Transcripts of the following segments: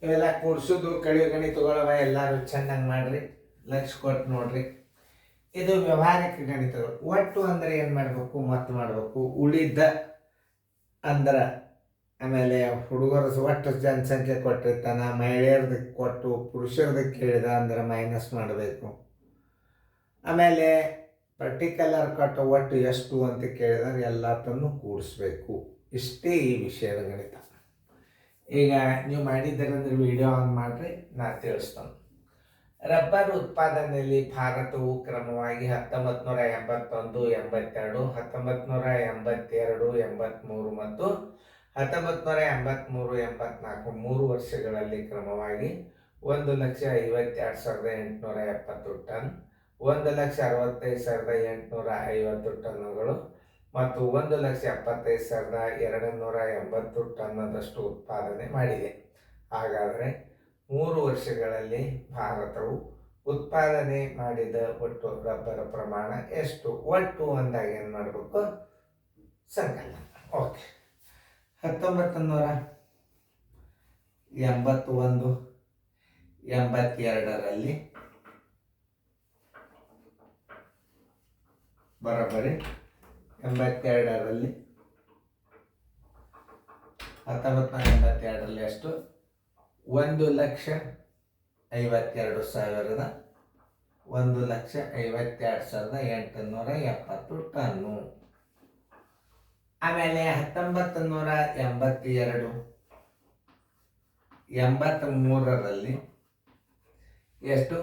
ಇವೆಲ್ಲ ಕೂಡ್ಸೋದು ಕಡಿಯೋ ಗಣಿತಗಳವ ಎಲ್ಲರೂ ಚೆನ್ನಾಗಿ ಮಾಡ್ರಿ, ಲಕ್ಷ ಕೊಟ್ಟು ನೋಡ್ರಿ. ಇದು ವ್ಯವಹಾರಿಕ ಗಣಿತಗಳು. ಒಟ್ಟು ಅಂದರೆ ಏನು ಮಾಡಬೇಕು, ಮತ್ತು ಮಾಡಬೇಕು. ಉಳಿದ ಅಂದ್ರೆ ಆಮೇಲೆ ಹುಡುಗರ ಒಟ್ಟು ಜನಸಂಖ್ಯೆ ಕೊಟ್ಟಿರ್ತಾನೆ, ಮಹಿಳೆಯರ್ದಕ್ಕೆ ಕೊಟ್ಟು ಪುರುಷರದಕ್ಕೆ ಕೇಳಿದ ಅಂದ್ರೆ ಮೈನಸ್ ಮಾಡಬೇಕು. ಆಮೇಲೆ ಪರ್ಟಿಕ್ಯುಲರ್ ಕೊಟ್ಟು ಒಟ್ಟು ಎಷ್ಟು ಅಂತ ಕೇಳಿದ್ರೆ ಎಲ್ಲದನ್ನು ಕೂಡಿಸ್ಬೇಕು. ಇಷ್ಟೇ ಈ ವಿಷಯದ ಗಣಿತ. ಈಗ ನೀವು ಮಾಡಿದ್ದೀರಂದ್ರೆ ವಿಡಿಯೋ ಆನ್ ಮಾಡಿರಿ, ನಾ ತಿಳಿಸ್ತಾನೆ. ರಬ್ಬರ್ ಉತ್ಪಾದನೆಯಲ್ಲಿ ಭಾರತವು ಕ್ರಮವಾಗಿ 1981, 82, 1982, 83 ಮತ್ತು 1983, 84 3 ವರ್ಷಗಳಲ್ಲಿ ಕ್ರಮವಾಗಿ 1,52,870 ಟನ್, 1,65,850 ಟನ್ನುಗಳು ಮತ್ತು 1,75,280 ಟನ್ನದಷ್ಟು ಉತ್ಪಾದನೆ ಮಾಡಿದೆ. ಹಾಗಾದರೆ 3 ವರ್ಷಗಳಲ್ಲಿ ಭಾರತವು ಉತ್ಪಾದನೆ ಮಾಡಿದ ಒಟ್ಟು ರಬ್ಬರ್ ಪ್ರಮಾಣ ಎಷ್ಟು? ಒಟ್ಟು ಅಂದಾಗ ಏನು ಮಾಡಬೇಕು? ಸಂಕಲನ. ಓಕೆ. 1981, 82ರಲ್ಲಿ ಬರೋಬ್ಬರಿ 82ರಲ್ಲಿ 1982ರಲ್ಲಿ ಎಷ್ಟು? 1,52,000 1,52,870 ಟನ್ನು. ಆಮೇಲೆ 1982, 83ರಲ್ಲಿ ಎಷ್ಟು?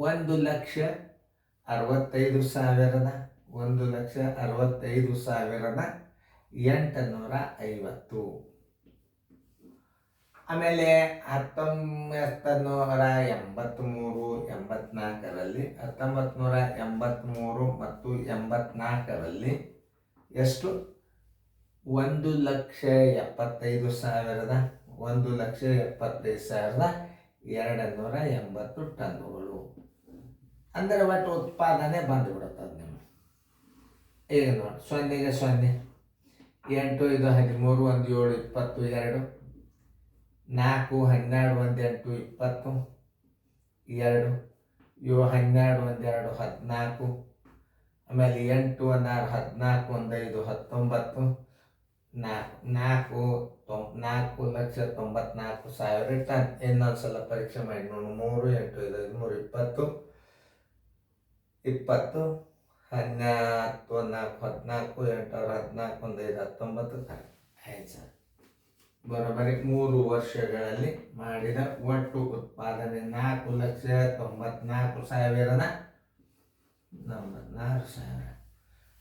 1,65,000 1,65,850. ಆಮೇಲೆ 1983, 84ರಲ್ಲಿ 1983 ಮತ್ತು 84ರಲ್ಲಿ ಎಷ್ಟು? 1,75,000 1,75,280 ಟನ್ನುಗಳು. ಅಂದರೆ ಒಟ್ಟು ಉತ್ಪಾದನೆ ಬಂದುಬಿಡುತ್ತದೆ ನಿಮ್ಮ. ಈಗ ನೋಡಿ, 0ಗೆ 0, 8 ಇದು 13, 1 7 22, 4 12 1 8 20, 2 ಇವು 12 1 2 14, ಆಮೇಲೆ 8 1 6 14 1 5 19, 4,94,000 ಟನ್. ಇನ್ನೊಂದ್ಸಲ ಪರೀಕ್ಷೆ ಮಾಡಿ ನೋಡು. 3 8 5 13 20 20 10 4 14 8 14 1 5 19. ಆಯ್ತು ಸರ್, ಬರೋಬ್ಬರಿ 3 ವರ್ಷಗಳಲ್ಲಿ ಮಾಡಿದ ಒಟ್ಟು ಉತ್ಪಾದನೆ 4,94,000.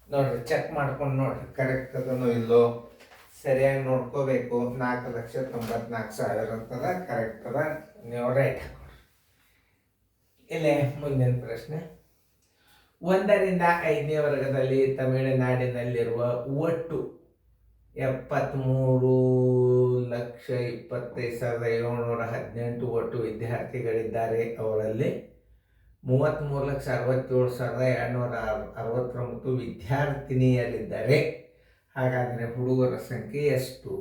ನೋಡ್ರಿ, ಚೆಕ್ ಮಾಡ್ಕೊಂಡು ನೋಡ್ರಿ ಕರೆಕ್ಟ್ ಅದನ್ನು ಇಲ್ಲೋ, ಸರಿಯಾಗಿ ನೋಡ್ಕೋಬೇಕು. 4,94,000 ಅಂತದ, ಕರೆಕ್ಟ್ ಅದ, ನೀವು ರೈಟ್ ಹಾಕೋರಿ. ಇಲ್ಲೇ ಮುಂದಿನ ಪ್ರಶ್ನೆ. 1ರಿಂದ 5ನೇ ವರ್ಗದಲ್ಲಿ ತಮಿಳುನಾಡಿನಲ್ಲಿರುವ ಒಟ್ಟು 73,25,718 ಒಟ್ಟು ವಿದ್ಯಾರ್ಥಿಗಳಿದ್ದಾರೆ. ಅವರಲ್ಲಿ 33,67,269 ವಿದ್ಯಾರ್ಥಿನಿಯರಿದ್ದಾರೆ. ಹಾಗಾದರೆ ಹುಡುಗರ ಸಂಖ್ಯೆ ಎಷ್ಟು?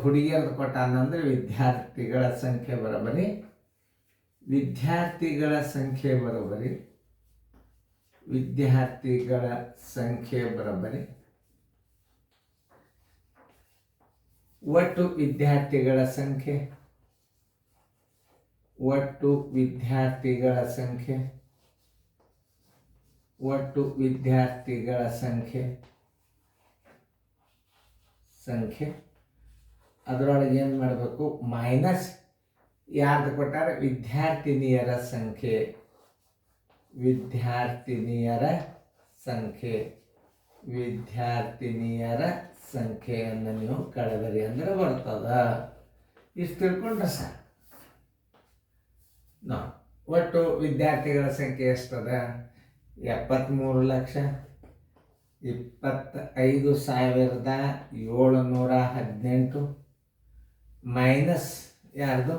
ಹುಡುಗಿಯರದು ಕೊಟ್ಟಾನಂದ್ರೆ ವಿದ್ಯಾರ್ಥಿಗಳ ಸಂಖ್ಯೆ ಬರೋಬರಿ, ವಿದ್ಯಾರ್ಥಿಗಳ ಸಂಖ್ಯೆ ಬರೋಬರಿ, ವಿದ್ಯಾರ್ಥಿಗಳ ಸಂಖ್ಯೆ ಬರೋಬರಿ, ಒಟ್ಟು ವಿದ್ಯಾರ್ಥಿಗಳ ಸಂಖ್ಯೆ, ಒಟ್ಟು ವಿದ್ಯಾರ್ಥಿಗಳ ಸಂಖ್ಯೆ, ಒಟ್ಟು ವಿದ್ಯಾರ್ಥಿಗಳ ಸಂಖ್ಯೆ ಅದರೊಳಗೆ ಏನು ಮಾಡಬೇಕು? ಮೈನಸ್ ಯಾರ್ದು ಕೊಟ್ಟಾರೆ? ವಿದ್ಯಾರ್ಥಿನಿಯರ ಸಂಖ್ಯೆ. ವಿದ್ಯಾರ್ಥಿನಿಯರ ಸಂಖ್ಯೆ, ವಿದ್ಯಾರ್ಥಿನಿಯರ ಸಂಖ್ಯೆಯನ್ನು ನೀವು ಕಳೆದರಿ ಅಂದ್ರೆ ಬರ್ತದ. ಇಷ್ಟು ತಿಳ್ಕೊಂಡ್ರೆ ಸರ್. ಒಟ್ಟು ವಿದ್ಯಾರ್ಥಿಗಳ ಸಂಖ್ಯೆ ಎಷ್ಟದ? 73,25,718 ಮೈನಸ್ ಯಾರ್ದು?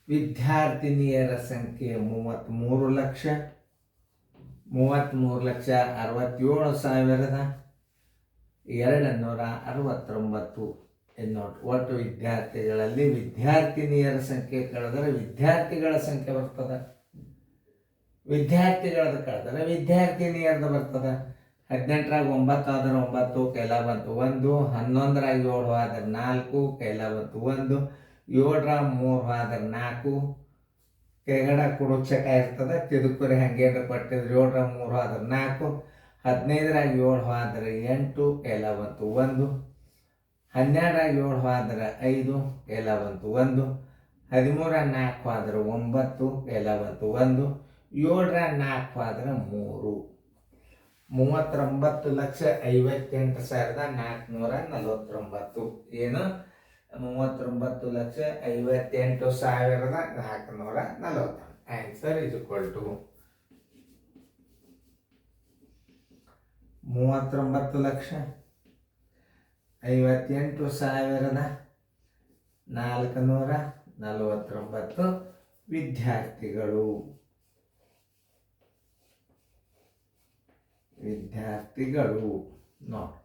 ವಿದ್ಯಾರ್ಥಿನಿಯರ ಸಂಖ್ಯೆ 33,63,67,269 ಇದು ನೋಡಿ, ಒಟ್ಟು ವಿದ್ಯಾರ್ಥಿಗಳಲ್ಲಿ ವಿದ್ಯಾರ್ಥಿನಿಯರ ಸಂಖ್ಯೆ ಕಳೆದರೆ ವಿದ್ಯಾರ್ಥಿಗಳ ಸಂಖ್ಯೆ ಬರ್ತದೆ. ವಿದ್ಯಾರ್ಥಿಗಳದ್ದು ಕಳೆದರೆ ವಿದ್ಯಾರ್ಥಿನಿಯರ್ದು ಬರ್ತದೆ. 18ರಾಗ 9 ಆದ್ರೆ 9 ಕೈಲ ಬಂತು 1, 11ರಾಗ 7 ಆದ್ರೆ 4 ಕೈಲ ಬಂತು 1, 7ರಾಗ 3 ಆದ್ರೆ 4 ಕೆಳಗಡೆ ಕೊಡೋ ಚಟ ಇರ್ತದೆ, ತಿದುಕುರಿ ಹಂಗೆ ಕೊಟ್ಟಿದ್ರೆ 7ರಾಗ 3 ಆದ್ರೆ 4, 15ರಾಗ 7 ಆದ್ರೆ 8 ಕೈಲ ಬಂತು 1, 12ರಾಗ 7 ಆದ್ರೆ 5 ಕೈಲ ಬಂತು 1, 13ರಾಗ 4 ಆದ್ರೆ 9 ಕೈಲ ಬಂತು 1, 7ರಾಗ 4 ಆದ್ರೆ 3. 39,58,449. ಏನು 39,58,449. ಆನ್ಸರ್ ಇಸ್ ಈಕ್ವಲ್ ಟು 39,58,449 ವಿದ್ಯಾರ್ಥಿಗಳು. ನೋಡಿ,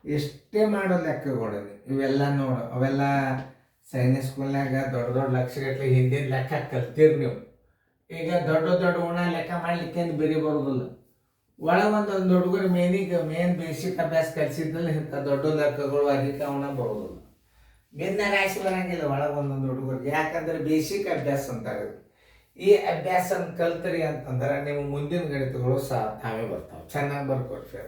ಎಷ್ಟೇ ಮಾಡೋ ಲೆಕ್ಕಗಳು ಇವೆಲ್ಲ ನೋಡು. ಅವೆಲ್ಲ ಸೈನಿಕ್ ಸ್ಕೂಲ್ನಾಗ ದೊಡ್ಡ ದೊಡ್ಡ ಲಕ್ಷಗಟ್ಟಲೆ ಹಿಂದಿನ ಲೆಕ್ಕ ಕಲ್ತೀರಿ ನೀವು. ಈಗ ದೊಡ್ಡ ದೊಡ್ಡ ಉಣ ಲೆಕ್ಕ ಮಾಡ್ಲಿಕ್ಕೇನು ಬೇರೆ ಬರೋದಿಲ್ಲ. ಒಂದೊಂದು ಹುಡುಗರು ಮೇನ್ ಬೇಸಿಕ್ ಅಭ್ಯಾಸ ಕಲಿಸಿದ್ದಲ್ಲಿ ಇಂಥ ದೊಡ್ಡ ಲೆಕ್ಕಗಳು ಅದಕ್ಕೆ ಅವನ ಬರೋದಿಲ್ಲ. ಮೇನ್ನ ರಾಶಿ ಬರಂಗಿಲ್ಲ ಒಂದೊಂದು ಹುಡುಗರಿಗೆ, ಯಾಕಂದ್ರೆ ಬೇಸಿಕ್ ಅಭ್ಯಾಸ ಅಂತಾರೆ. ಈ ಅಭ್ಯಾಸ ಕಲ್ತರಿ ಅಂತಂದ್ರೆ ನಿಮ್ಮ ಮುಂದಿನ ಗಣಿತಗಳು ತಾವೇ ಬರ್ತಾವೆ. ಚೆನ್ನಾಗಿ ಬರ್ಕೊಡ್ರಿ.